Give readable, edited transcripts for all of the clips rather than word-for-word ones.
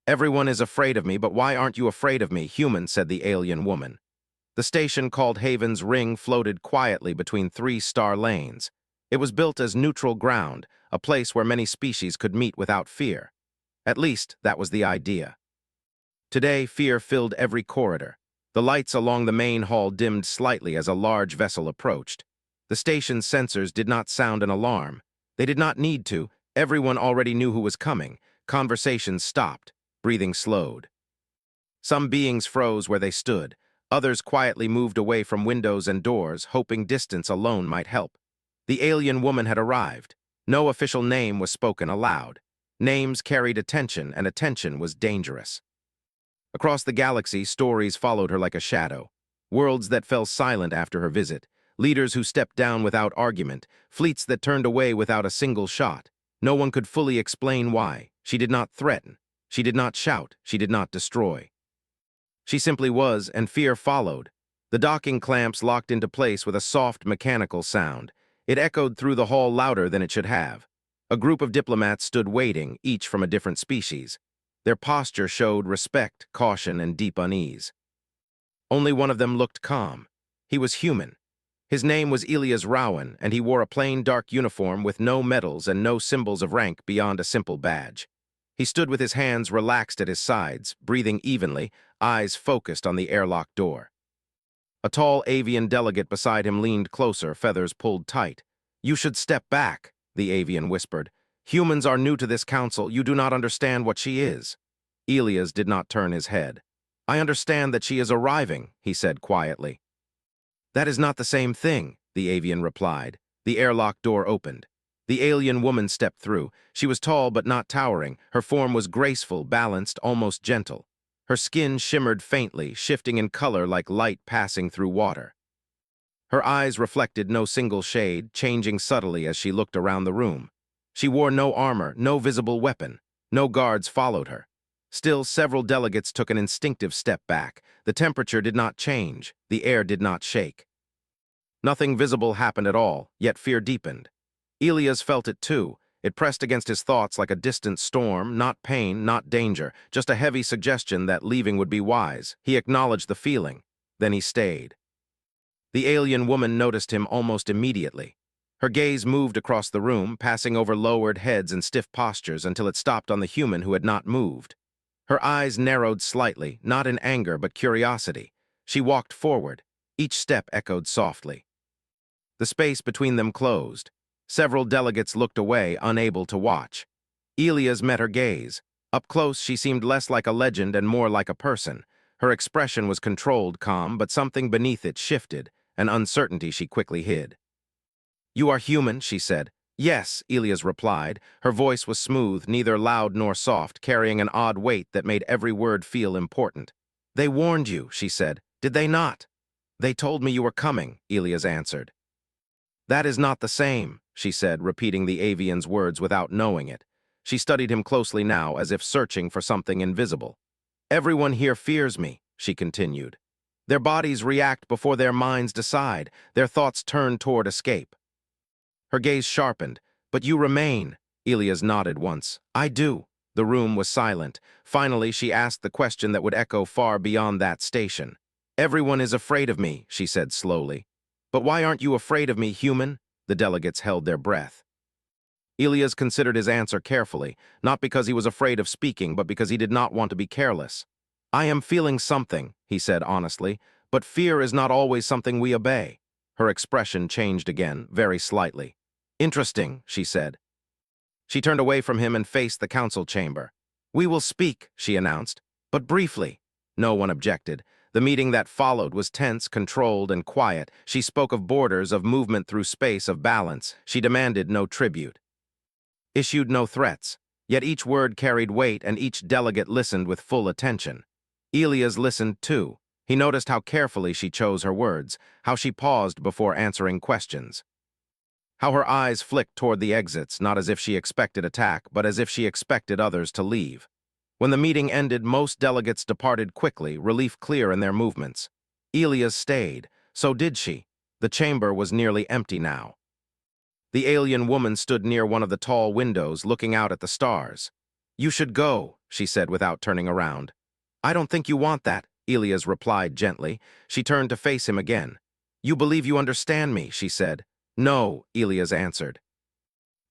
"Everyone is afraid of me, but why aren't you afraid of me, human?" said the alien woman. The station called Haven's Ring floated quietly between three-star lanes. It was built as neutral ground, a place where many species could meet without fear. At least, that was the idea. Today, fear filled every corridor. The lights along the main hall dimmed slightly as a large vessel approached. The station's sensors did not sound an alarm. They did not need to. Everyone already knew who was coming. Conversations stopped. Breathing slowed. Some beings froze where they stood. Others quietly moved away from windows and doors, hoping distance alone might help. The alien woman had arrived. No official name was spoken aloud. Names carried attention, and attention was dangerous. Across the galaxy, stories followed her like a shadow. Worlds that fell silent after her visit. Leaders who stepped down without argument. Fleets that turned away without a single shot. No one could fully explain why. She did not threaten. She did not shout. She did not destroy. She simply was, and fear followed. The docking clamps locked into place with a soft mechanical sound. It echoed through the hall louder than it should have. A group of diplomats stood waiting, each from a different species. Their posture showed respect, caution, and deep unease. Only one of them looked calm. He was human. His name was Elias Rowan, and he wore a plain dark uniform with no medals and no symbols of rank beyond a simple badge. He stood with his hands relaxed at his sides, breathing evenly, eyes focused on the airlock door. A tall avian delegate beside him leaned closer, feathers pulled tight. "You should step back," the avian whispered. "Humans are new to this council. You do not understand what she is." Elias did not turn his head. "I understand that she is arriving," he said quietly. "That is not the same thing," the avian replied. The airlock door opened. The alien woman stepped through. She was tall but not towering. Her form was graceful, balanced, almost gentle. Her skin shimmered faintly, shifting in color like light passing through water. Her eyes reflected no single shade, changing subtly as she looked around the room. She wore no armor, no visible weapon. No guards followed her. Still, several delegates took an instinctive step back. The temperature did not change. The air did not shake. Nothing visible happened at all, yet fear deepened. Elias felt it too. It pressed against his thoughts like a distant storm, not pain, not danger, just a heavy suggestion that leaving would be wise. He acknowledged the feeling. Then he stayed. The alien woman noticed him almost immediately. Her gaze moved across the room, passing over lowered heads and stiff postures until it stopped on the human who had not moved. Her eyes narrowed slightly, not in anger but curiosity. She walked forward. Each step echoed softly. The space between them closed. Several delegates looked away, unable to watch. Elias met her gaze. Up close, she seemed less like a legend and more like a person. Her expression was controlled, calm, but something beneath it shifted, an uncertainty she quickly hid. "You are human," she said. "Yes," Elias replied. Her voice was smooth, neither loud nor soft, carrying an odd weight that made every word feel important. "They warned you," she said. "Did they not?" "They told me you were coming," Elias answered. "That is not the same," she said, repeating the avian's words without knowing it. She studied him closely now, as if searching for something invisible. "Everyone here fears me," she continued. "Their bodies react before their minds decide. Their thoughts turn toward escape." Her gaze sharpened. "But you remain." Elias nodded once. "I do." The room was silent. Finally, she asked the question that would echo far beyond that station. "Everyone is afraid of me," she said slowly. "But why aren't you afraid of me, human?" The delegates held their breath. Elias considered his answer carefully, not because he was afraid of speaking, but because he did not want to be careless. "I am feeling something," he said honestly, "but fear is not always something we obey." Her expression changed again, very slightly. "Interesting," she said. She turned away from him and faced the council chamber. "We will speak," she announced, "but briefly." No one objected. The meeting that followed was tense, controlled, and quiet. She spoke of borders, of movement through space, of balance. She demanded no tribute. Issued no threats. Yet each word carried weight, and each delegate listened with full attention. Elias listened too. He noticed how carefully she chose her words, how she paused before answering questions. How her eyes flicked toward the exits, not as if she expected attack, but as if she expected others to leave. When the meeting ended, most delegates departed quickly, relief clear in their movements. Elias stayed. So did she. The chamber was nearly empty now. The alien woman stood near one of the tall windows, looking out at the stars. You should go, she said without turning around. I don't think you want that, Elias replied gently. She turned to face him again. You believe you understand me, she said. No, Elias answered.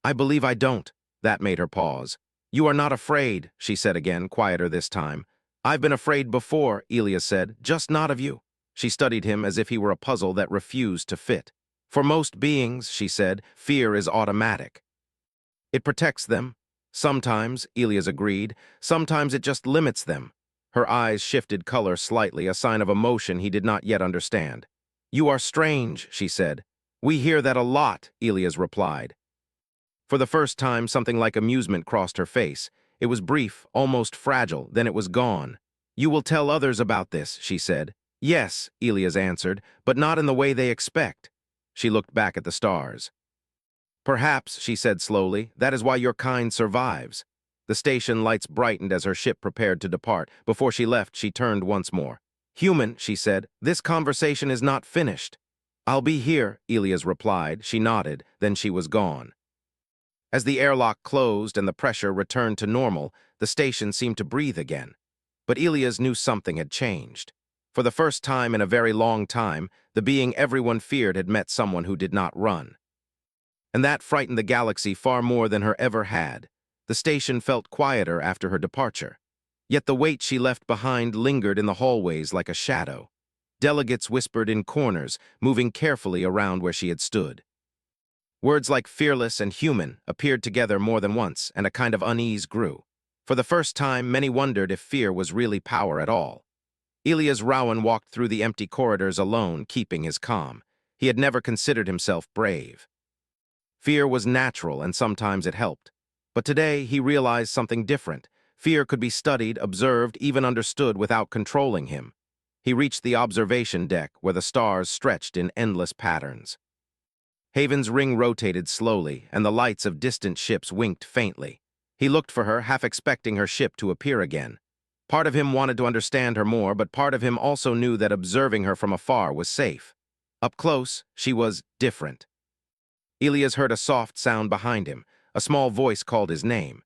I believe I don't. That made her pause. You are not afraid, she said again, quieter this time. I've been afraid before, Elias said, just not of you. She studied him as if he were a puzzle that refused to fit. For most beings, she said, fear is automatic. It protects them. Sometimes, Elias agreed, sometimes it just limits them. Her eyes shifted color slightly, a sign of emotion he did not yet understand. You are strange, she said. We hear that a lot, Elias replied. For the first time, something like amusement crossed her face. It was brief, almost fragile, then it was gone. You will tell others about this, she said. Yes, Elias answered, but not in the way they expect. She looked back at the stars. Perhaps, she said slowly, that is why your kind survives. The station lights brightened as her ship prepared to depart. Before she left, she turned once more. Human, she said, this conversation is not finished. I'll be here, Elias replied. She nodded, then she was gone. As the airlock closed and the pressure returned to normal, the station seemed to breathe again. But Elias knew something had changed. For the first time in a very long time, the being everyone feared had met someone who did not run. And that frightened the galaxy far more than her ever had. The station felt quieter after her departure. Yet the weight she left behind lingered in the hallways like a shadow. Delegates whispered in corners, moving carefully around where she had stood. Words like fearless and human appeared together more than once, and a kind of unease grew. For the first time, many wondered if fear was really power at all. Elias Rowan walked through the empty corridors alone, keeping his calm. He had never considered himself brave. Fear was natural, and sometimes it helped. But today, he realized something different. Fear could be studied, observed, even understood without controlling him. He reached the observation deck, where the stars stretched in endless patterns. Haven's ring rotated slowly, and the lights of distant ships winked faintly. He looked for her, half expecting her ship to appear again. Part of him wanted to understand her more, but part of him also knew that observing her from afar was safe. Up close, she was different. Elias heard a soft sound behind him. A small voice called his name.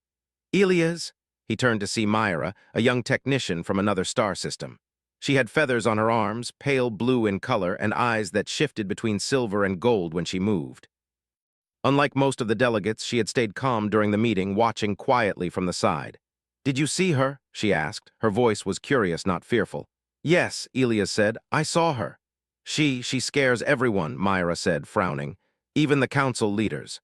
Elias! He turned to see Myra, a young technician from another star system. She had feathers on her arms, pale blue in color, and eyes that shifted between silver and gold when she moved. Unlike most of the delegates, she had stayed calm during the meeting, watching quietly from the side. Did you see her? She asked. Her voice was curious, not fearful. Yes, Elias said. I saw her. She scares everyone, Myra said, frowning. Even the council leaders.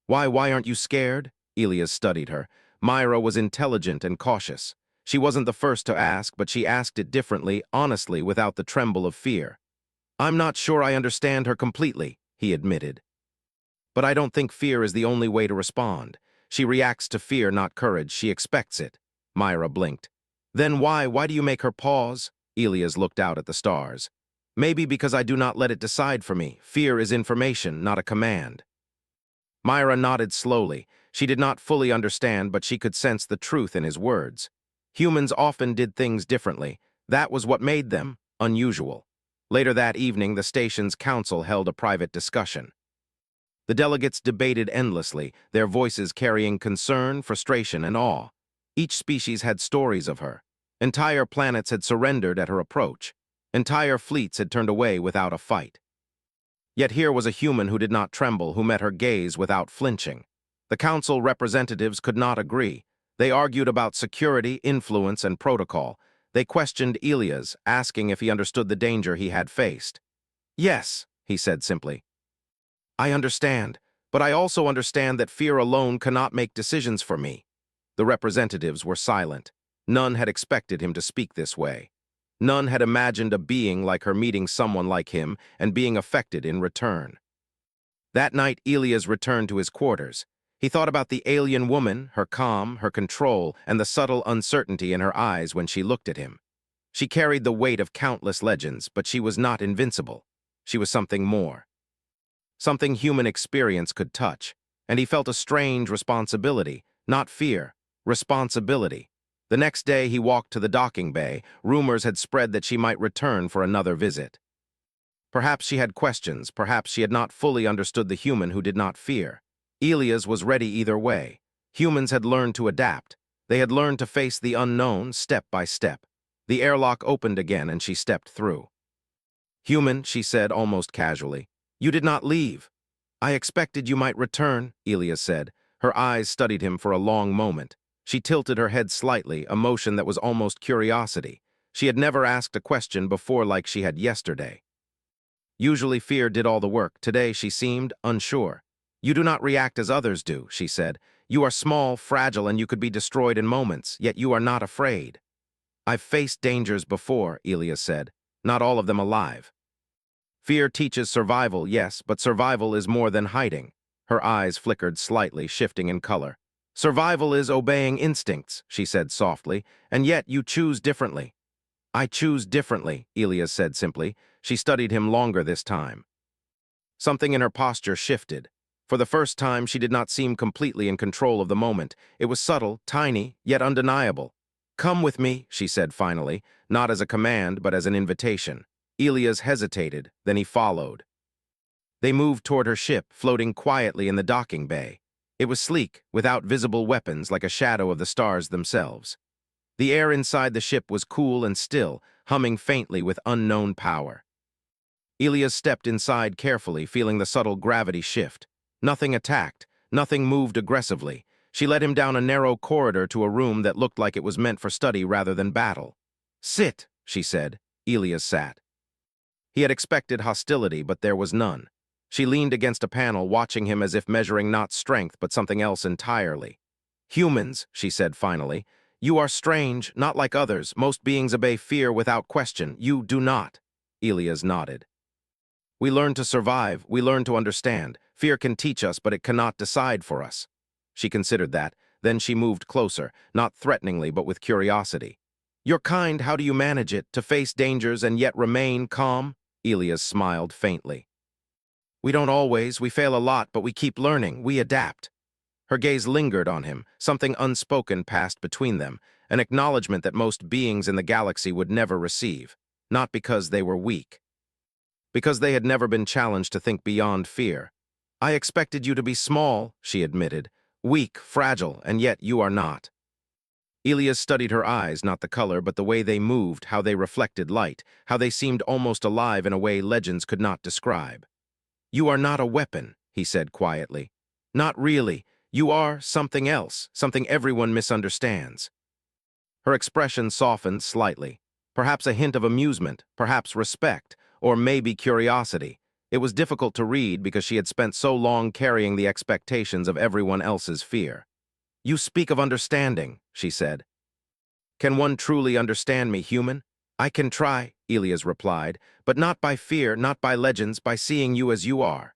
Why aren't you scared? Elias studied her. Myra was intelligent and cautious. She wasn't the first to ask, but she asked it differently, honestly, without the tremble of fear. I'm not sure I understand her completely, he admitted. But I don't think fear is the only way to respond. She reacts to fear, not courage. She expects it. Myra blinked. Then why do you make her pause? Elias looked out at the stars. Maybe because I do not let it decide for me. Fear is information, not a command. Myra nodded slowly. She did not fully understand, but she could sense the truth in his words. Humans often did things differently. That was what made them unusual. Later that evening, the station's council held a private discussion. The delegates debated endlessly, their voices carrying concern, frustration, and awe. Each species had stories of her. Entire planets had surrendered at her approach. Entire fleets had turned away without a fight. Yet here was a human who did not tremble, who met her gaze without flinching. The council representatives could not agree. They argued about security, influence, and protocol. They questioned Elias, asking if he understood the danger he had faced. Yes, he said simply. I understand, but I also understand that fear alone cannot make decisions for me. The representatives were silent. None had expected him to speak this way. None had imagined a being like her meeting someone like him and being affected in return. That night, Elias returned to his quarters. He thought about the alien woman, her calm, her control, and the subtle uncertainty in her eyes when she looked at him. She carried the weight of countless legends, but she was not invincible. She was something more. Something human experience could touch, and he felt a strange responsibility, not fear, responsibility. The next day he walked to the docking bay. Rumors had spread that she might return for another visit. Perhaps she had questions, perhaps she had not fully understood the human who did not fear. Elias was ready either way. Humans had learned to adapt. They had learned to face the unknown step by step. The airlock opened again and she stepped through. "Human," she said almost casually, "you did not leave." "I expected you might return," Elia said. Her eyes studied him for a long moment. She tilted her head slightly, a motion that was almost curiosity. She had never asked a question before like she had yesterday. Usually fear did all the work. Today she seemed unsure. "You do not react as others do," she said. "You are small, fragile, and you could be destroyed in moments, yet you are not afraid." "I've faced dangers before," Elia said. "Not all of them alive." "Fear teaches survival, yes, but survival is more than hiding." Her eyes flickered slightly, shifting in color. "Survival is obeying instincts," she said softly, "and yet you choose differently." "I choose differently," Elia said simply. She studied him longer this time. Something in her posture shifted. For the first time, she did not seem completely in control of the moment. It was subtle, tiny, yet undeniable. "Come with me," she said finally, not as a command, but as an invitation. Elias hesitated, then he followed. They moved toward her ship, floating quietly in the docking bay. It was sleek, without visible weapons, like a shadow of the stars themselves. The air inside the ship was cool and still, humming faintly with unknown power. Elias stepped inside carefully, feeling the subtle gravity shift. Nothing attacked, nothing moved aggressively. She led him down a narrow corridor to a room that looked like it was meant for study rather than battle. "Sit," she said. Elias sat. He had expected hostility, but there was none. She leaned against a panel, watching him as if measuring not strength, but something else entirely. "Humans," she said finally, "you are strange, not like others. Most beings obey fear without question. You do not." Elias nodded. "We learn to survive, we learn to understand. Fear can teach us, but it cannot decide for us." She considered that. Then she moved closer, not threateningly, but with curiosity. "Your kind, how do you manage it, to face dangers and yet remain calm?" Elias smiled faintly. "We don't always, we fail a lot, but we keep learning, we adapt." Her gaze lingered on him, something unspoken passed between them, an acknowledgement that most beings in the galaxy would never receive, not because they were weak, because they had never been challenged to think beyond fear. "I expected you to be small," she admitted, "weak, fragile, and yet you are not." Elias studied her eyes, not the color, but the way they moved, how they reflected light, how they seemed almost alive in a way legends could not describe. "You are not a weapon," he said quietly. "Not really. You are something else, something everyone misunderstands." Her expression softened slightly. Perhaps a hint of amusement, perhaps respect, or maybe curiosity. It was difficult to read because she had spent so long carrying the expectations of everyone else's fear. "You speak of understanding," she said. "Can one truly understand me, human?" "I can try," Elias replied, "but not by fear, not by legends, by seeing you as you are."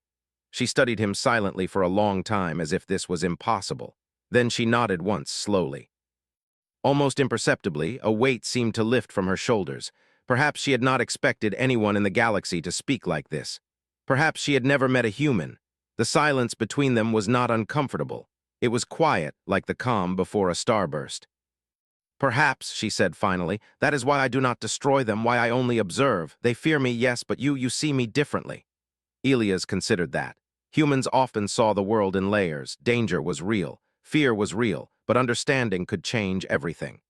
She studied him silently for a long time, as if this was impossible. Then she nodded once, slowly. Almost imperceptibly, a weight seemed to lift from her shoulders. Perhaps she had not expected anyone in the galaxy to speak like this. Perhaps she had never met a human. The silence between them was not uncomfortable. It was quiet, like the calm before a starburst. "Perhaps," she said finally, "that is why I do not destroy them, why I only observe. They fear me, yes, but you see me differently." Elias considered that. Humans often saw the world in layers. Danger was real. Fear was real, but understanding could change everything.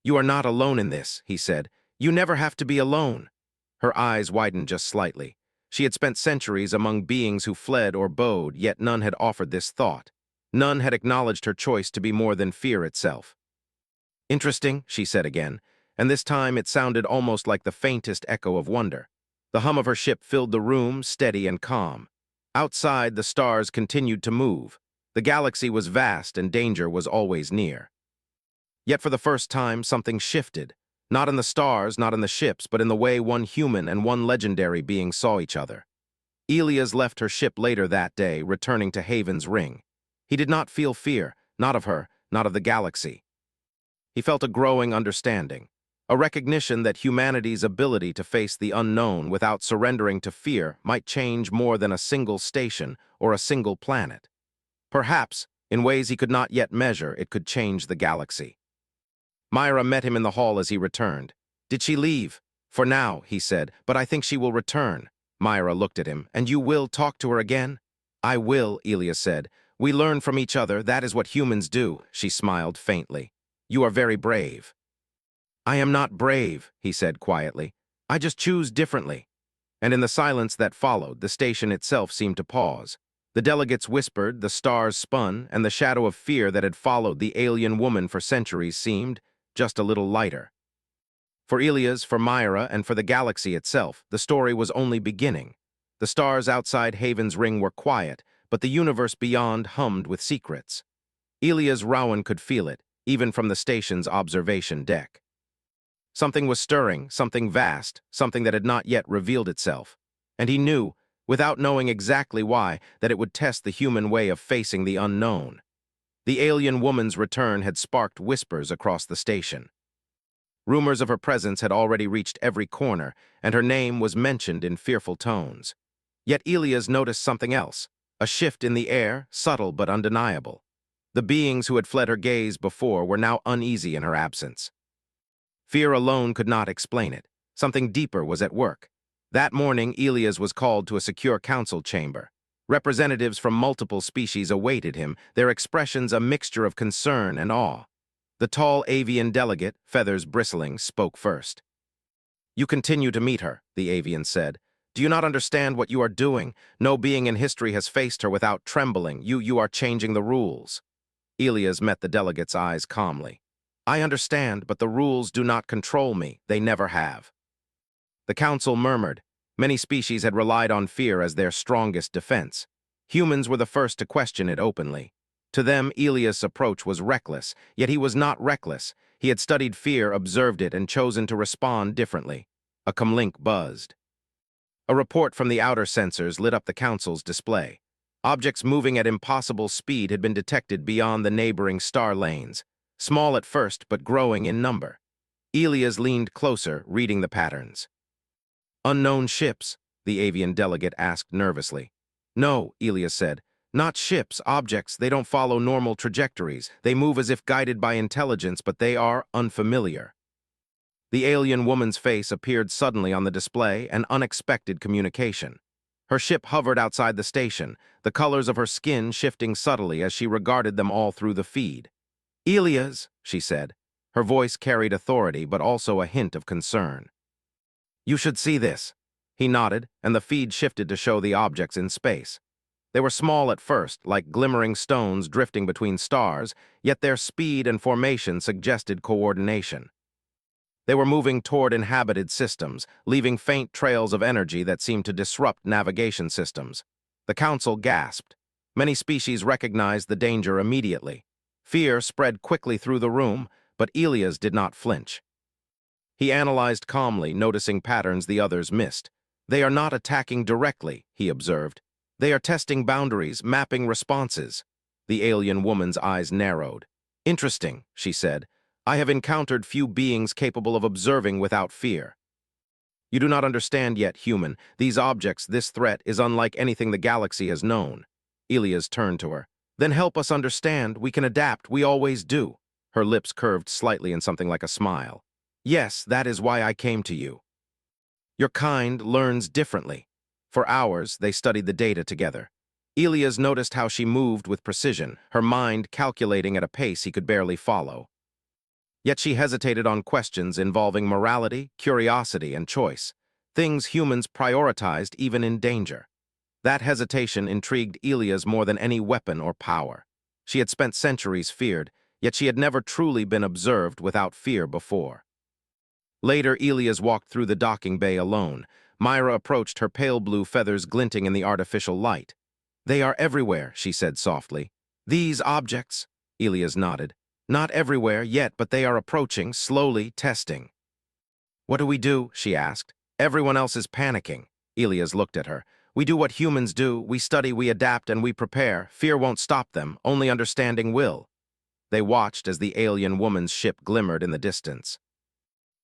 "You are not alone in this," he said. "You never have to be alone." Her eyes widened just slightly. She had spent centuries among beings who fled or bowed, yet none had offered this thought. None had acknowledged her choice to be more than fear itself. "Interesting," she said again, and this time it sounded almost like the faintest echo of wonder. The hum of her ship filled the room, steady and calm. Outside, the stars continued to move. The galaxy was vast and danger was always near. Yet for the first time, something shifted. Not in the stars, not in the ships, but in the way one human and one legendary being saw each other. Elias left her ship later that day, returning to Haven's Ring. He did not feel fear, not of her, not of the galaxy. He felt a growing understanding, a recognition that humanity's ability to face the unknown without surrendering to fear might change more than a single station or a single planet. Perhaps, in ways he could not yet measure, it could change the galaxy. Myra met him in the hall as he returned. "Did she leave?" "For now," he said, "but I think she will return." Myra looked at him. "And you will talk to her again?" "I will," Elias said, We learn from each other, that is what humans do, she smiled faintly. You are very brave. I am not brave, he said quietly. I just choose differently. And in the silence that followed, the station itself seemed to pause. The delegates whispered, the stars spun, and the shadow of fear that had followed the alien woman for centuries seemed just a little lighter. For Elias, for Myra, and for the galaxy itself, the story was only beginning. The stars outside Haven's ring were quiet, but the universe beyond hummed with secrets. Elias Rowan could feel it, even from the station's observation deck. Something was stirring, something vast, something that had not yet revealed itself. And he knew, without knowing exactly why, that it would test the human way of facing the unknown. The alien woman's return had sparked whispers across the station. Rumors of her presence had already reached every corner, and her name was mentioned in fearful tones. Yet Elias noticed something else, a shift in the air, subtle but undeniable. The beings who had fled her gaze before were now uneasy in her absence. Fear alone could not explain it. Something deeper was at work. That morning, Elias was called to a secure council chamber. Representatives from multiple species awaited him, their expressions a mixture of concern and awe. The tall avian delegate, feathers bristling, spoke first. You continue to meet her, the avian said. Do you not understand what you are doing? No being in history has faced her without trembling. You are changing the rules. Elias met the delegate's eyes calmly. I understand, but the rules do not control me. They never have. The council murmured. Many species had relied on fear as their strongest defense. Humans were the first to question it openly. To them, Elias' approach was reckless, yet he was not reckless. He had studied fear, observed it, and chosen to respond differently. A comlink buzzed. A report from the outer sensors lit up the council's display. Objects moving at impossible speed had been detected beyond the neighboring star lanes. Small at first, but growing in number. Elias leaned closer, reading the patterns. Unknown ships, the avian delegate asked nervously. No, Elias said. Not ships, objects. They don't follow normal trajectories. They move as if guided by intelligence, but they are unfamiliar. The alien woman's face appeared suddenly on the display, an unexpected communication. Her ship hovered outside the station, the colors of her skin shifting subtly as she regarded them all through the feed. Elias, she said. Her voice carried authority, but also a hint of concern. You should see this. He nodded, and the feed shifted to show the objects in space. They were small at first, like glimmering stones drifting between stars, yet their speed and formation suggested coordination. They were moving toward inhabited systems, leaving faint trails of energy that seemed to disrupt navigation systems. The council gasped. Many species recognized the danger immediately. Fear spread quickly through the room, but Elias did not flinch. He analyzed calmly, noticing patterns the others missed. They are not attacking directly, he observed. They are testing boundaries, mapping responses. The alien woman's eyes narrowed. Interesting, she said. I have encountered few beings capable of observing without fear. You do not understand yet, human. These objects, this threat, is unlike anything the galaxy has known. Elias turned to her. Then help us understand. We can adapt. We always do. Her lips curved slightly in something like a smile. Yes, that is why I came to you. Your kind learns differently. For hours, they studied the data together. Elias noticed how she moved with precision, her mind calculating at a pace he could barely follow. Yet she hesitated on questions involving morality, curiosity, and choice, things humans prioritized even in danger. That hesitation intrigued Elias more than any weapon or power. She had spent centuries feared, yet she had never truly been observed without fear before. Later, Elias walked through the docking bay alone. Myra approached, her pale blue feathers glinting in the artificial light. They are everywhere, she said softly. These objects, Elias nodded. Not everywhere yet, but they are approaching, slowly testing. What do we do? She asked. Everyone else is panicking. Elias looked at her. We do what humans do. We study, we adapt, and we prepare. Fear won't stop them. Only understanding will. They watched as the alien woman's ship glimmered in the distance.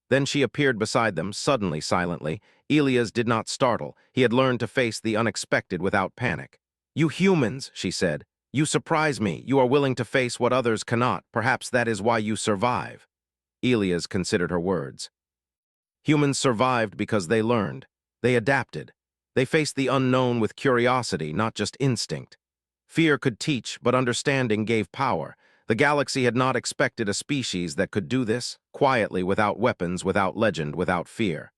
Then she appeared beside them, suddenly, silently. Elias did not startle. He had learned to face the unexpected without panic. You humans, she said. You surprise me. You are willing to face what others cannot. Perhaps that is why you survive. Elias considered her words. Humans survived because they learned. They adapted. They faced the unknown with curiosity, not just instinct. Fear could teach, but understanding gave power. The galaxy had not expected a species that could do this, quietly, without weapons, without legend, without fear.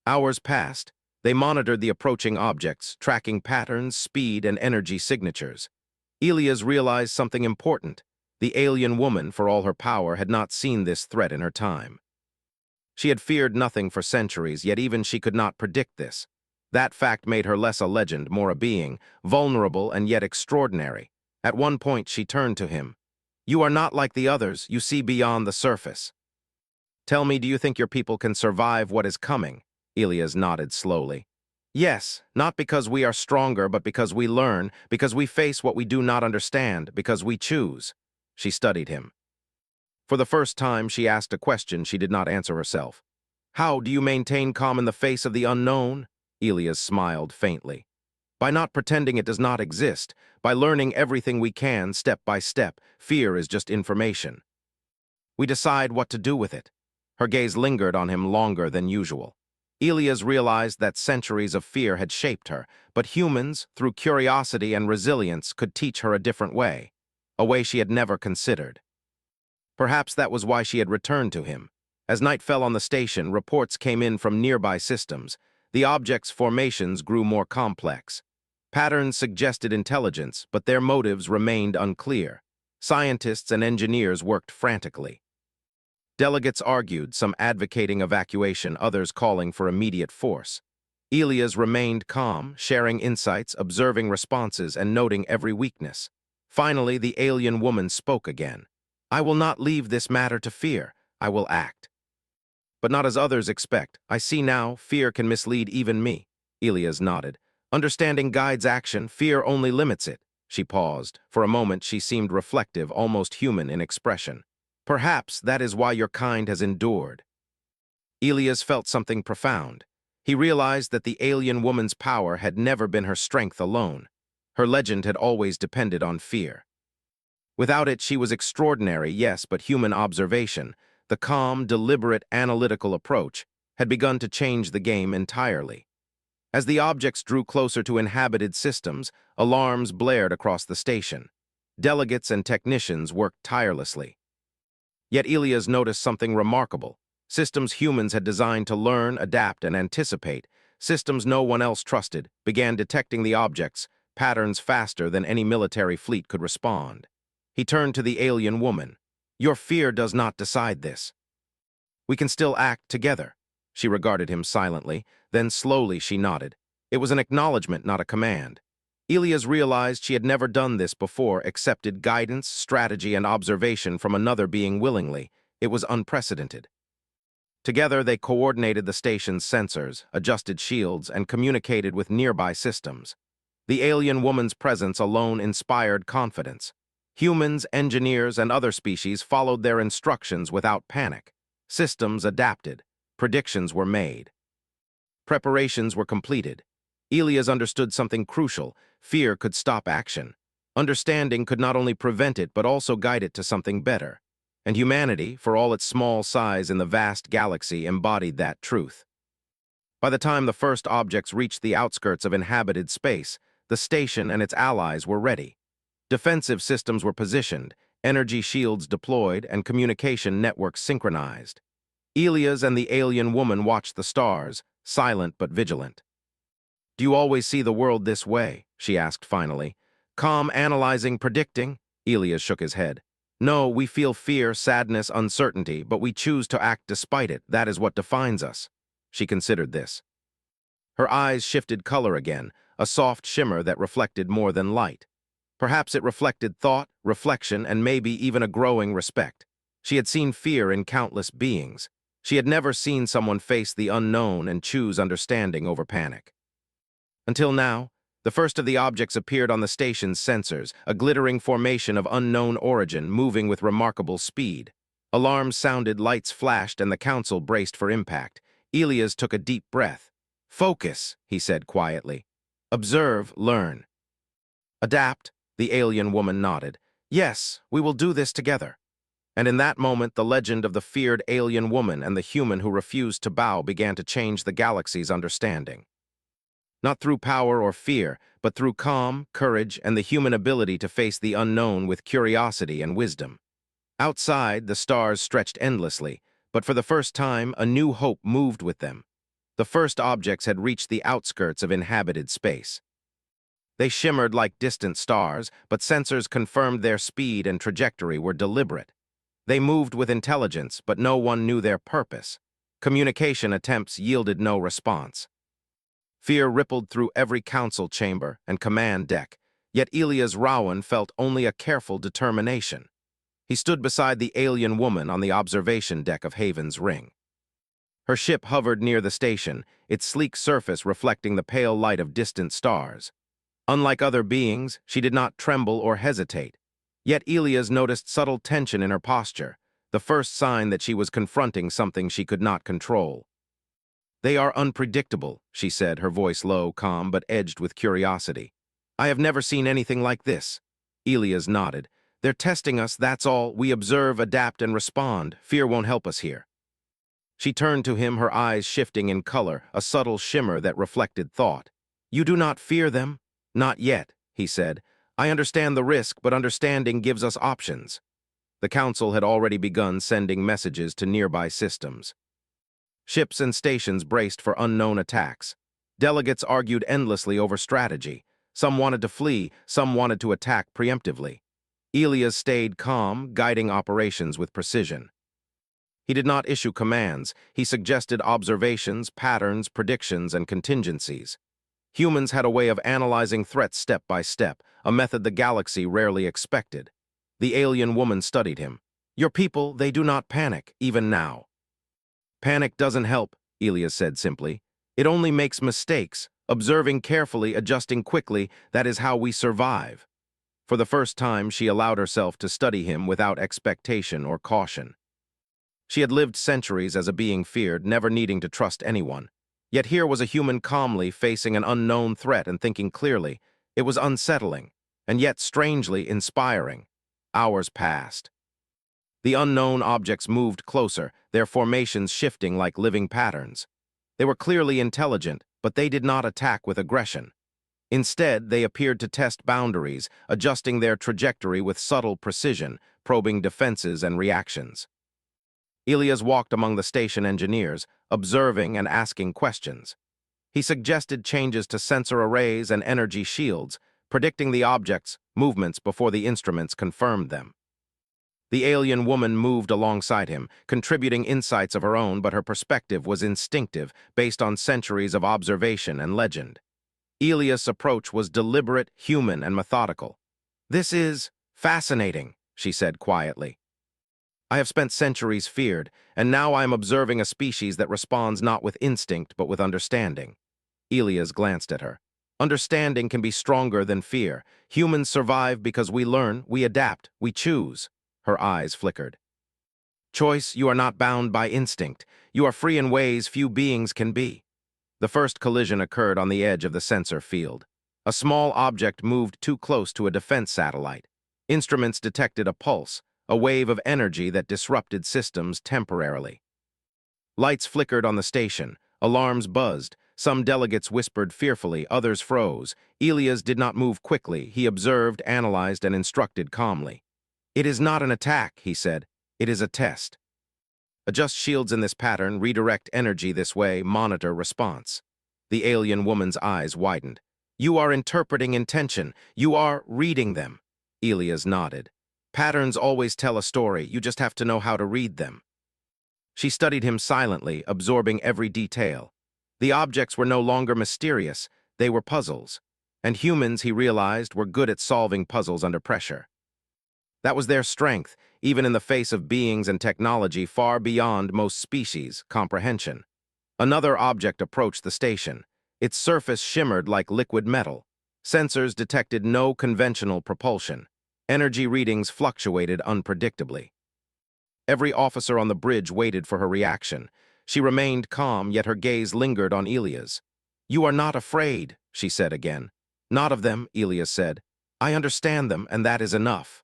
Hours passed. They monitored the approaching objects, tracking patterns, speed, and energy signatures. Elias realized something important. The alien woman, for all her power, had not seen this threat in her time. She had feared nothing for centuries, yet even she could not predict this. That fact made her less a legend, more a being, vulnerable and yet extraordinary. At one point, she turned to him. "You are not like the others. You see beyond the surface. Tell me, do you think your people can survive what is coming?" Elias nodded slowly. "Yes, not because we are stronger, but because we learn, because we face what we do not understand, because we choose." She studied him. For the first time, she asked a question she did not answer herself. "How do you maintain calm in the face of the unknown?" Elias smiled faintly. "By not pretending it does not exist, by learning everything we can, step by step. Fear is just information. We decide what to do with it." Her gaze lingered on him longer than usual. Elias realized that centuries of fear had shaped her, but humans, through curiosity and resilience, could teach her a different way, a way she had never considered. Perhaps that was why she had returned to him. As night fell on the station, reports came in from nearby systems. The objects' formations grew more complex. Patterns suggested intelligence, but their motives remained unclear. Scientists and engineers worked frantically. Delegates argued, some advocating evacuation, others calling for immediate force. Elias remained calm, sharing insights, observing responses, and noting every weakness. Finally, the alien woman spoke again. "I will not leave this matter to fear. I will act. But not as others expect. I see now, fear can mislead even me." Elias nodded. "Understanding guides action, fear only limits it." She paused. For a moment, she seemed reflective, almost human in expression. "Perhaps that is why your kind has endured." Elias felt something profound. He realized that the alien woman's power had never been her strength alone. Her legend had always depended on fear. Without it, she was extraordinary, yes, but human observation, the calm, deliberate, analytical approach, had begun to change the game entirely. As the objects drew closer to inhabited systems, alarms blared across the station. Delegates and technicians worked tirelessly. Yet Elias noticed something remarkable. Systems humans had designed to learn, adapt, and anticipate, systems no one else trusted, began detecting the objects, patterns faster than any military fleet could respond. He turned to the alien woman. "Your fear does not decide this. We can still act together." She regarded him silently, then slowly she nodded. It was an acknowledgement, not a command. Elias realized she had never done this before, accepted guidance, strategy, and observation from another being willingly. It was unprecedented. Together, they coordinated the station's sensors, adjusted shields, and communicated with nearby systems. The alien woman's presence alone inspired confidence. Humans, engineers, and other species followed their instructions without panic. Systems adapted. Predictions were made. Preparations were completed. Elias understood something crucial. Fear could stop action. Understanding could not only prevent it, but also guide it to something better. And humanity, for all its small size in the vast galaxy, embodied that truth. By the time the first objects reached the outskirts of inhabited space, the station and its allies were ready. Defensive systems were positioned, energy shields deployed, and communication networks synchronized. Elias and the alien woman watched the stars, silent but vigilant. "Do you always see the world this way?" she asked finally. "Calm, analyzing, predicting?" Elias shook his head. "No, we feel fear, sadness, uncertainty, but we choose to act despite it. That is what defines us." She considered this. Her eyes shifted color again, a soft shimmer that reflected more than light. Perhaps it reflected thought, reflection, and maybe even a growing respect. She had seen fear in countless beings. She had never seen someone face the unknown and choose understanding over panic. Until now, the first of the objects appeared on the station's sensors, a glittering formation of unknown origin, moving with remarkable speed. Alarms sounded, lights flashed, and the council braced for impact. Elias took a deep breath. "Focus," he said quietly. "Observe, learn. Adapt." The alien woman nodded. "Yes, we will do this together." And in that moment, the legend of the feared alien woman and the human who refused to bow began to change the galaxy's understanding. Not through power or fear, but through calm, courage, and the human ability to face the unknown with curiosity and wisdom. Outside, the stars stretched endlessly, but for the first time, a new hope moved with them. The first objects had reached the outskirts of inhabited space. They shimmered like distant stars, but sensors confirmed their speed and trajectory were deliberate. They moved with intelligence, but no one knew their purpose. Communication attempts yielded no response. Fear rippled through every council chamber and command deck, yet Elias Rowan felt only a careful determination. He stood beside the alien woman on the observation deck of Haven's Ring. Her ship hovered near the station, its sleek surface reflecting the pale light of distant stars. Unlike other beings, she did not tremble or hesitate. Yet Elias noticed subtle tension in her posture, the first sign that she was confronting something she could not control. "They are unpredictable," she said, her voice low, calm, but edged with curiosity. "I have never seen anything like this." Elias nodded. "They're testing us, that's all. We observe, adapt, and respond. Fear won't help us here." She turned to him, her eyes shifting in color, a subtle shimmer that reflected thought. "You do not fear them?" "Not yet," he said. "I understand the risk, but understanding gives us options." The council had already begun sending messages to nearby systems. Ships and stations braced for unknown attacks. Delegates argued endlessly over strategy. Some wanted to flee, some wanted to attack preemptively. Elias stayed calm, guiding operations with precision. He did not issue commands. He suggested observations, patterns, predictions, and contingencies. Humans had a way of analyzing threats step by step, a method the galaxy rarely expected. The alien woman studied him. "Your people, they do not panic, even now." "Panic doesn't help," Elias said simply. "It only makes mistakes. Observing carefully, adjusting quickly, that is how we survive." For the first time, she allowed herself to study him without expectation or caution. She had lived centuries as a being feared, never needing to trust anyone. Yet here was a human calmly facing an unknown threat and thinking clearly. It was unsettling, and yet strangely inspiring. Hours passed. The unknown objects moved closer, their formations shifting like living patterns. They were clearly intelligent, but they did not attack with aggression. Instead, they appeared to test boundaries, adjusting their trajectory with subtle precision, probing defenses and reactions. Elias walked among the station engineers, observing and asking questions. He suggested changes to sensor arrays and energy shields, predicting the objects' movements before the instruments confirmed them. The alien woman moved alongside him, contributing insights of her own, but her perspective was instinctive, based on centuries of observation and legend. Elias' approach was deliberate, human, and methodical. "This is fascinating," she said quietly. "I have spent centuries feared, and now I am observing a species that responds not with instinct but with understanding." Elias glanced at her. "Understanding can be stronger than fear. Humans survive because we learn, we adapt, we choose." Her eyes flickered. "Choice, you are not bound by instinct. You are free in ways few beings can be." The first collision occurred on the edge of the sensor field. A small object moved too close to a defense satellite. Instruments detected a pulse, a wave of energy that disrupted systems temporarily. Lights flickered on the station, alarms buzzed, some delegates whispered fearfully, others froze. Elias did not move quickly. He observed, analyzed, and instructed calmly. "It is not an attack," he said. "It is a test. Adjust shields in this pattern, redirect energy this way, monitor response." The alien woman's eyes widened. "You are interpreting intention. You are reading them." Elias nodded. "Patterns always tell a story. You just have to know how to read them." She studied him silently, absorbing every detail. The objects were no longer mysterious. They were puzzles. And humans, he realized, were good at solving puzzles under pressure. That was their strength, even in the face of beings and technology far beyond most species' comprehension. Another object approached the station. Its surface shimmered like liquid metal. Sensors detected no conventional propulsion. Energy readings fluctuated unpredictably. Every officer on the bridge waited for her reaction. She remained calm, yet her gaze lingered on Elias. "You are not afraid," she said again. "Not of them," Elias said. "I understand them, and that is enough."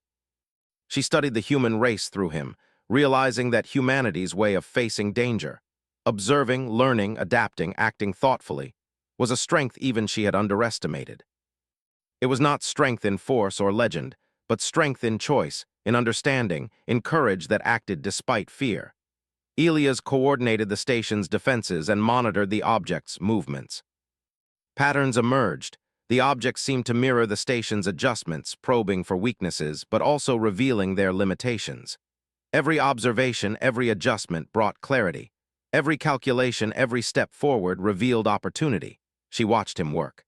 She studied the human race through him, realizing that humanity's way of facing danger. Observing, learning, adapting, acting thoughtfully. was a strength even she had underestimated. It was not strength in force or legend, but strength in choice, in understanding, in courage that acted despite fear. Elias coordinated the station's defenses and monitored the object's movements. Patterns emerged. The objects seemed to mirror the station's adjustments, probing for weaknesses, but also revealing their limitations. Every observation, every adjustment brought clarity. Every calculation, every step forward revealed opportunity. She watched him work.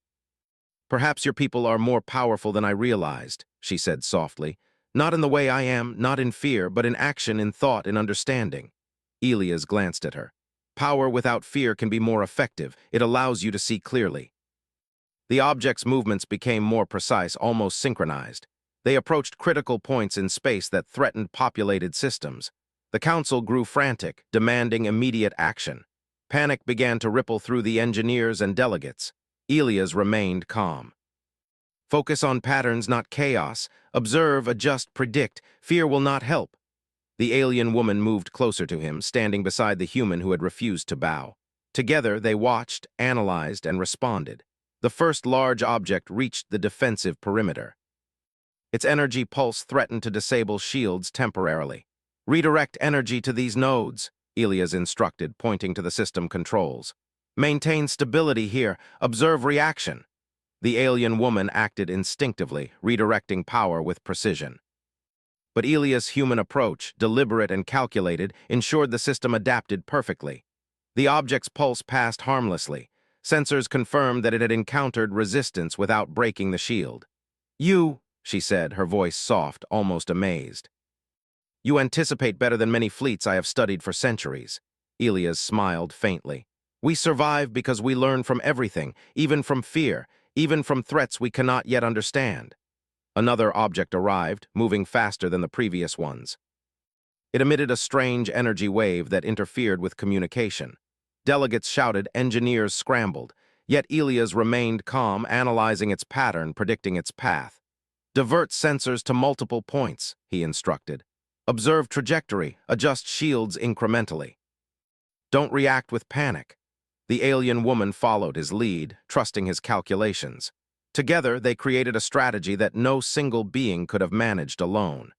"Perhaps your people are more powerful than I realized," she said softly. "Not in the way I am, not in fear, but in action, in thought, in understanding." Elias glanced at her. "Power without fear can be more effective. It allows you to see clearly." The object's movements became more precise, almost synchronized. They approached critical points in space that threatened populated systems. The council grew frantic, demanding immediate action. Panic began to ripple through the engineers and delegates. Elias remained calm. "Focus on patterns, not chaos. Observe, adjust, predict. Fear will not help." The alien woman moved closer to him, standing beside the human who had refused to bow. Together, they watched, analyzed, and responded. The first large object reached the defensive perimeter. Its energy pulse threatened to disable shields temporarily. "Redirect energy to these nodes," Elias instructed, pointing to the system controls. "Maintain stability here. Observe reaction." The alien woman acted instinctively, redirecting power with precision. But Elias' human approach, deliberate and calculated, ensured the system adapted perfectly. The object's pulse passed harmlessly. Sensors confirmed that it had encountered resistance without breaking the shield. "You," she said, her voice soft, almost amazed. "You anticipate better than many fleets I have studied for centuries." Elias smiled faintly. "We survive because we learn from everything, even from fear, even from threats we cannot yet understand." Another object arrived, moving faster than the previous ones. It emitted a strange energy wave that interfered with communication. Delegates shouted, engineers scrambled, yet Elias remained calm, analyzing its pattern, predicting its path. "Divert sensors to multiple points," he instructed. "Observe trajectory, adjust shields incrementally. Don't react with panic." The alien woman followed his lead, trusting his calculations. Together, they created a strategy that no single being could have managed alone.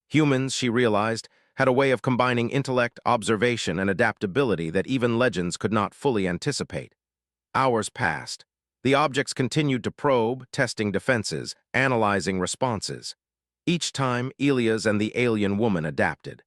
Humans, she realized, had a way of combining intellect, observation, and adaptability that even legends could not fully anticipate. Hours passed. The objects continued to probe, testing defenses, analyzing responses. Each time, Elias and the alien woman adapted.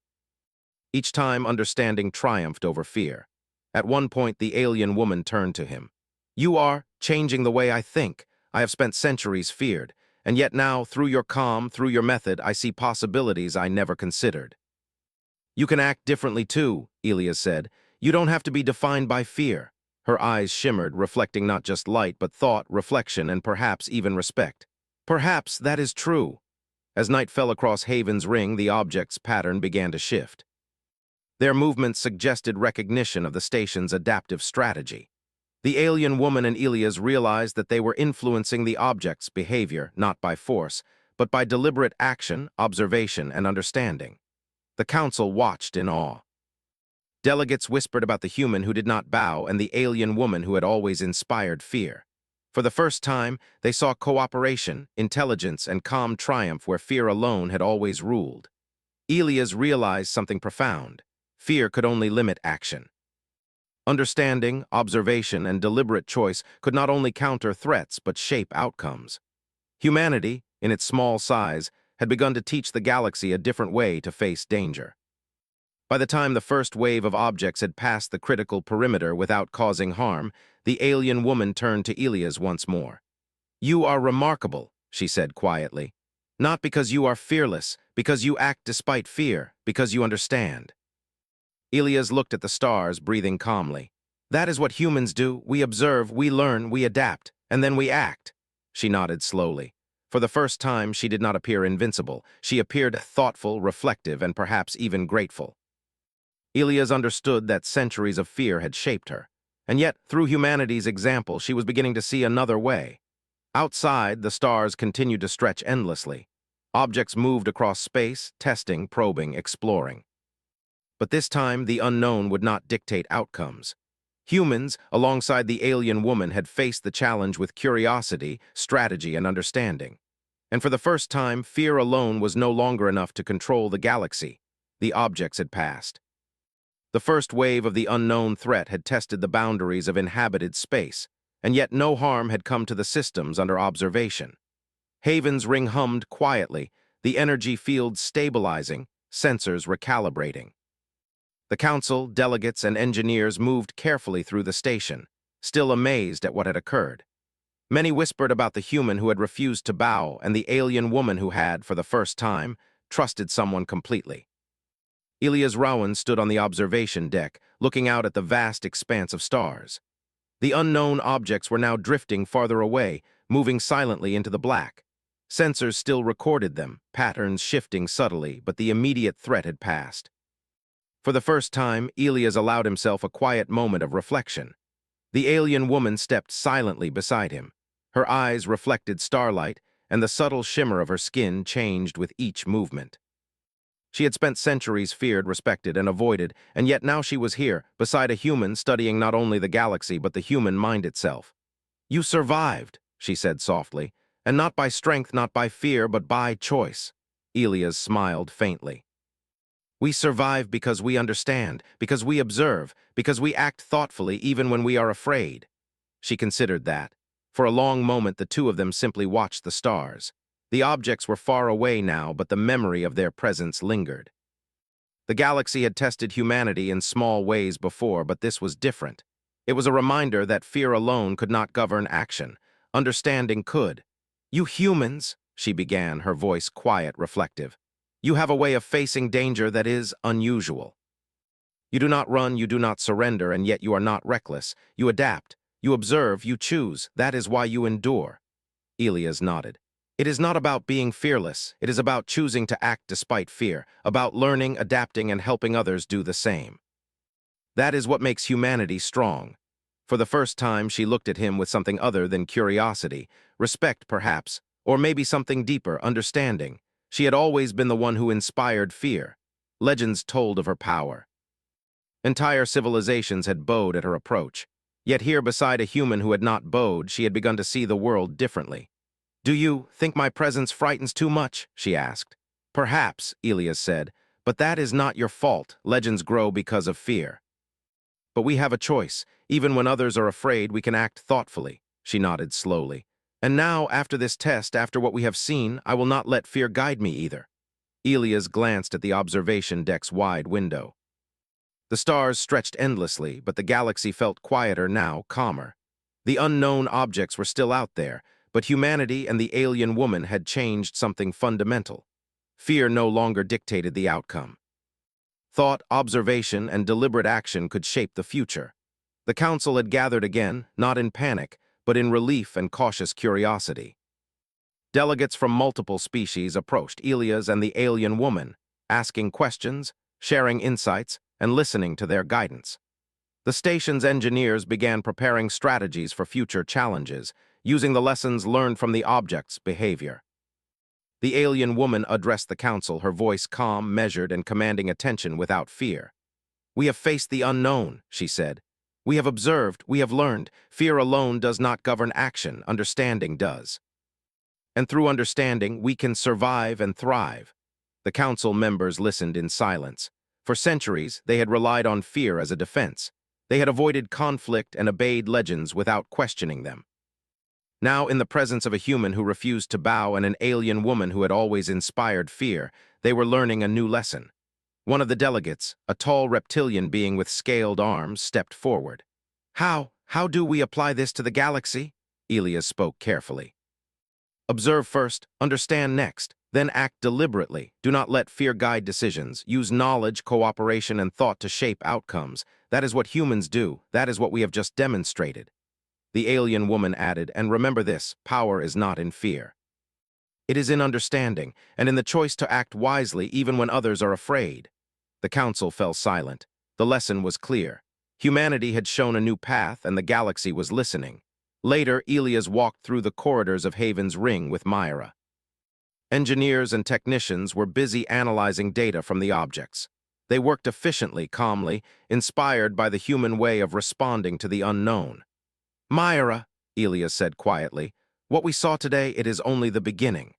Each time, understanding triumphed over fear. At one point, the alien woman turned to him. "You are changing the way I think. I have spent centuries feared, and yet now, through your calm, through your method, I see possibilities I never considered." "You can act differently too," Elias said. "You don't have to be defined by fear." Her eyes shimmered, reflecting not just light, but thought, reflection, and perhaps even respect. "Perhaps that is true." As night fell across Haven's ring, the object's pattern began to shift. Their movements suggested recognition of the station's adaptive strategy. The alien woman and Elias realized that they were influencing the object's behavior, not by force, but by deliberate action, observation, and understanding. The council watched in awe. Delegates whispered about the human who did not bow and the alien woman who had always inspired fear. For the first time, they saw cooperation, intelligence, and calm triumph where fear alone had always ruled. Elias realized something profound. Fear could only limit action. Understanding, observation, and deliberate choice could not only counter threats but shape outcomes. Humanity, in its small size, had begun to teach the galaxy a different way to face danger. By the time the first wave of objects had passed the critical perimeter without causing harm, the alien woman turned to Elias once more. "You are remarkable," she said quietly. "Not because you are fearless, because you act despite fear, because you understand." Elias looked at the stars, breathing calmly. "That is what humans do. We observe, we learn, we adapt, and then we act." She nodded slowly. For the first time, she did not appear invincible. She appeared thoughtful, reflective, and perhaps even grateful. Elias understood that centuries of fear had shaped her. And yet, through humanity's example, she was beginning to see another way. Outside, the stars continued to stretch endlessly. Objects moved across space, testing, probing, exploring. But this time, the unknown would not dictate outcomes. Humans, alongside the alien woman, had faced the challenge with curiosity, strategy, and understanding. And for the first time, fear alone was no longer enough to control the galaxy. The objects had passed. The first wave of the unknown threat had tested the boundaries of inhabited space, and yet no harm had come to the systems under observation. Haven's ring hummed quietly, the energy field stabilizing, sensors recalibrating. The council, delegates, and engineers moved carefully through the station, still amazed at what had occurred. Many whispered about the human who had refused to bow and the alien woman who had, for the first time, trusted someone completely. Elias Rowan stood on the observation deck, looking out at the vast expanse of stars. The unknown objects were now drifting farther away, moving silently into the black. Sensors still recorded them, patterns shifting subtly, but the immediate threat had passed. For the first time, Elias allowed himself a quiet moment of reflection. The alien woman stepped silently beside him. Her eyes reflected starlight, and the subtle shimmer of her skin changed with each movement. She had spent centuries feared, respected, and avoided, and yet now she was here, beside a human studying not only the galaxy but the human mind itself. "You survived," she said softly, "and not by strength, not by fear, but by choice." Elias smiled faintly. "We survive because we understand, because we observe, because we act thoughtfully even when we are afraid." She considered that. For a long moment the two of them simply watched the stars. The objects were far away now, but the memory of their presence lingered. The galaxy had tested humanity in small ways before, but this was different. It was a reminder that fear alone could not govern action. Understanding could. "You humans," she began, her voice quiet, reflective, "you have a way of facing danger that is unusual. You do not run, you do not surrender, and yet you are not reckless. You adapt, you observe, you choose. That is why you endure." Elias nodded. "It is not about being fearless. It is about choosing to act despite fear, about learning, adapting, and helping others do the same. That is what makes humanity strong." For the first time, she looked at him with something other than curiosity, respect perhaps, or maybe something deeper, understanding. She had always been the one who inspired fear. Legends told of her power. Entire civilizations had bowed at her approach. Yet here, beside a human who had not bowed, she had begun to see the world differently. "Do you think my presence frightens too much?" she asked. "Perhaps," Elias said, "but that is not your fault. Legends grow because of fear." "But we have a choice. Even when others are afraid, we can act thoughtfully." She nodded slowly. "And now, after this test, after what we have seen, I will not let fear guide me either." Elias glanced at the observation deck's wide window. The stars stretched endlessly, but the galaxy felt quieter now, calmer. The unknown objects were still out there, but humanity and the alien woman had changed something fundamental. Fear no longer dictated the outcome. Thought, observation, and deliberate action could shape the future. The council had gathered again, not in panic, but in relief and cautious curiosity. Delegates from multiple species approached Elias and the alien woman, asking questions, sharing insights, and listening to their guidance. The station's engineers began preparing strategies for future challenges, using the lessons learned from the object's behavior. The alien woman addressed the council, her voice calm, measured, and commanding attention without fear. "We have faced the unknown," she said. "We have observed, we have learned. Fear alone does not govern action, understanding does. And through understanding, we can survive and thrive." The council members listened in silence. For centuries, they had relied on fear as a defense. They had avoided conflict and obeyed legends without questioning them. Now, in the presence of a human who refused to bow and an alien woman who had always inspired fear, they were learning a new lesson. One of the delegates, a tall reptilian being with scaled arms, stepped forward. How do we apply this to the galaxy?" Elias spoke carefully. "Observe first, understand next, then act deliberately. Do not let fear guide decisions. Use knowledge, cooperation, and thought to shape outcomes. That is what humans do. That is what we have just demonstrated." The alien woman added, "And remember this, power is not in fear. It is in understanding, and in the choice to act wisely even when others are afraid." The council fell silent. The lesson was clear. Humanity had shown a new path, and the galaxy was listening. Later, Elias walked through the corridors of Haven's Ring with Myra. Engineers and technicians were busy analyzing data from the objects. They worked efficiently, calmly, inspired by the human way of responding to the unknown. Myra, Elias said quietly, what we saw today, it is only the beginning.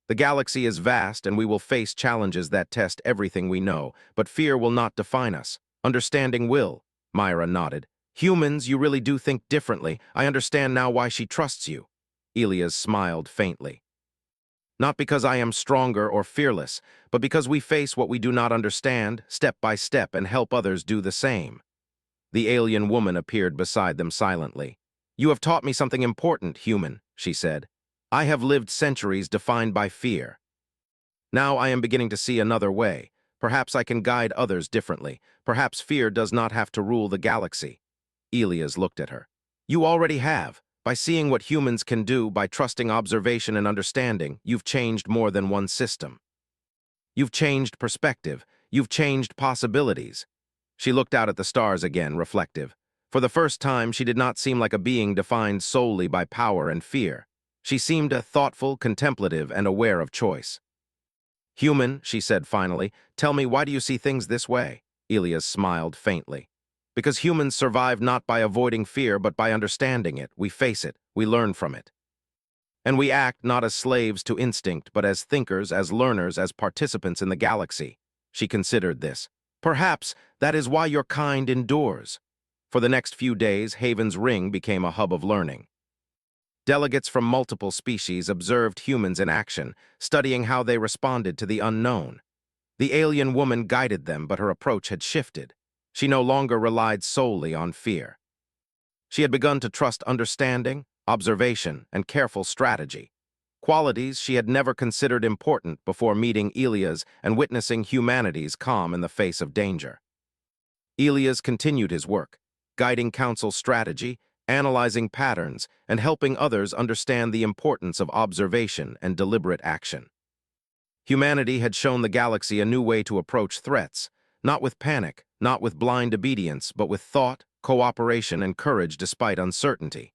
The galaxy is vast and we will face challenges that test everything we know, but fear will not define us. Understanding will. Myra nodded. Humans, you really do think differently. I understand now why she trusts you. Elias smiled faintly. Not because I am stronger or fearless, but because we face what we do not understand, step by step, and help others do the same. The alien woman appeared beside them silently. You have taught me something important, human, she said. I have lived centuries defined by fear. Now I am beginning to see another way. Perhaps I can guide others differently. Perhaps fear does not have to rule the galaxy. Elias looked at her. You already have. By seeing what humans can do, by trusting observation and understanding, you've changed more than one system. You've changed perspective. You've changed possibilities. She looked out at the stars again, reflective. For the first time, she did not seem like a being defined solely by power and fear. She seemed thoughtful, contemplative, and aware of choice. Human, she said finally, tell me, why do you see things this way? Elias smiled faintly. Because humans survive not by avoiding fear, but by understanding it. We face it, we learn from it. And we act not as slaves to instinct, but as thinkers, as learners, as participants in the galaxy. She considered this. Perhaps that is why your kind endures. For the next few days, Haven's Ring became a hub of learning. Delegates from multiple species observed humans in action, studying how they responded to the unknown. The alien woman guided them, but her approach had shifted. She no longer relied solely on fear. She had begun to trust understanding, observation, and careful strategy, qualities she had never considered important before meeting Elias and witnessing humanity's calm in the face of danger. Elias continued his work, guiding council's strategy, analyzing patterns, and helping others understand the importance of observation and deliberate action. Humanity had shown the galaxy a new way to approach threats, not with panic, not with blind obedience, but with thought, cooperation, and courage despite uncertainty.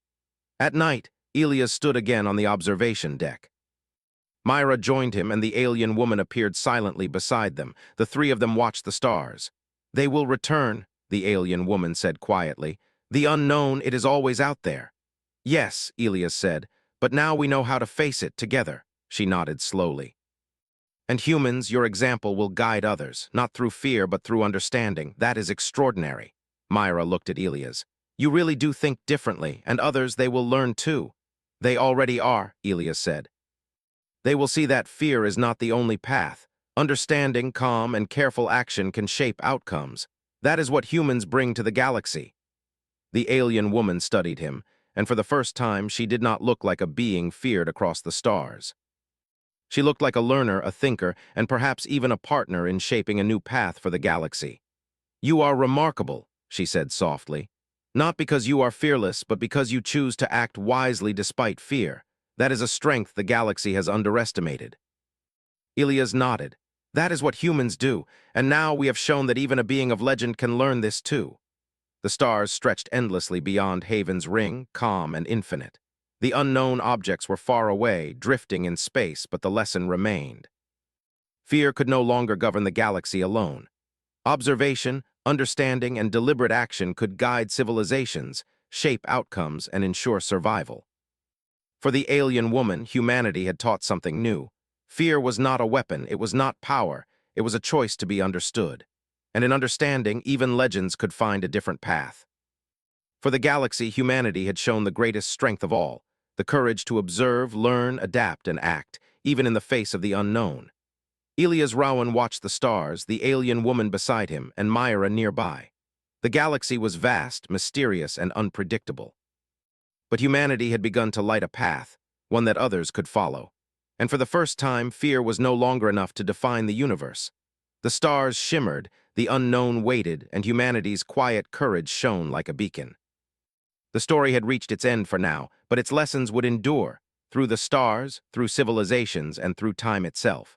At night, Elias stood again on the observation deck. Myra joined him, and the alien woman appeared silently beside them. The three of them watched the stars. They will return, the alien woman said quietly. The unknown, it is always out there. Yes, Elias said, but now we know how to face it together. She nodded slowly. And humans, your example will guide others, not through fear but through understanding. That is extraordinary. Myra looked at Elias. You really do think differently, and others, they will learn too. They already are, Elias said. They will see that fear is not the only path. Understanding, calm, and careful action can shape outcomes. That is what humans bring to the galaxy. The alien woman studied him, and for the first time she did not look like a being feared across the stars. She looked like a learner, a thinker, and perhaps even a partner in shaping a new path for the galaxy. You are remarkable, she said softly. Not because you are fearless, but because you choose to act wisely despite fear. That is a strength the galaxy has underestimated. Elias nodded. That is what humans do, and now we have shown that even a being of legend can learn this too. The stars stretched endlessly beyond Haven's Ring, calm and infinite. The unknown objects were far away, drifting in space, but the lesson remained. Fear could no longer govern the galaxy alone. Observation, understanding, and deliberate action could guide civilizations, shape outcomes, and ensure survival. For the alien woman, humanity had taught something new. Fear was not a weapon, it was not power, it was a choice to be understood. And in understanding, even legends could find a different path. For the galaxy, humanity had shown the greatest strength of all, the courage to observe, learn, adapt, and act, even in the face of the unknown. Elias Rowan watched the stars, the alien woman beside him, and Myra nearby. The galaxy was vast, mysterious, and unpredictable. But humanity had begun to light a path, one that others could follow. And for the first time, fear was no longer enough to define the universe. The stars shimmered, the unknown waited, and humanity's quiet courage shone like a beacon. The story had reached its end for now, but its lessons would endure, through the stars, through civilizations, and through time itself.